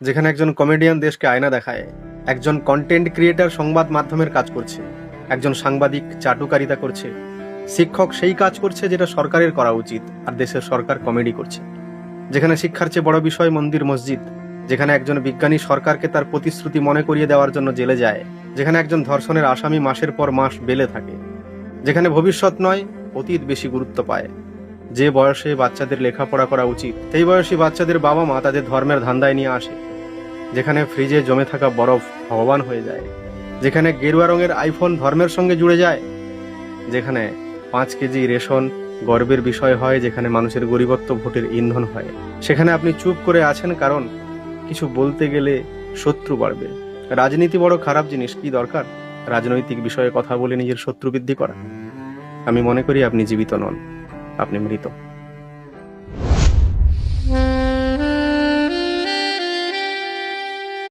যেখানে একজন কমেডিয়ান দেশকে আয়না দেখায়, একজন কন্টেন্ট ক্রিয়েটর সংবাদ মাধ্যমের কাজ করছে, একজন সাংবাদিক চাটুকারিতা করছে, শিক্ষক সেই কাজ করছে যেটা সরকারের করা উচিত, আর দেশের সরকার কমেডি করছে। যেখানে শিক্ষার চেয়ে বড় বিষয় মন্দির মসজিদ, যেখানে একজন বিজ্ঞানী সরকারকে তার প্রতিশ্রুতি মনে করিয়ে দেওয়ার জন্য জেলে যায়, যেখানে একজন ধর্ষণের আসামি মাসের পর মাস বেলে থাকে, যেখানে ভবিষ্যৎ নয় অতীত বেশি গুরুত্ব পায়। যে বয়সে বাচ্চাদের লেখাপড়া করা উচিত সেই বয়সী বাচ্চাদের বাবা মা তাদের ধর্মের ধান্দায় নিয়ে আসে। যেখানে ফ্রিজে জমে থাকা বরফ ভগবান হয়ে যায়, যেখানে গেরুয়া রঙের আইফোন ধর্মের সঙ্গে জুড়ে যায়, যেখানে 5 কেজি রেশন গর্বের বিষয় হয়, যেখানে মানুষের গরিবত্ব ভোটের ইন্ধন হয়, সেখানে আপনি চুপ করে আছেন কারণ কিছু বলতে গেলে শত্রু বাড়বে। রাজনীতি বড় খারাপ জিনিস, কি দরকার রাজনৈতিক বিষয়ে কথা বলে নিজের শত্রু বৃদ্ধি করা? আমি মনে করি আপনি জীবিত নন, আপনি মৃত।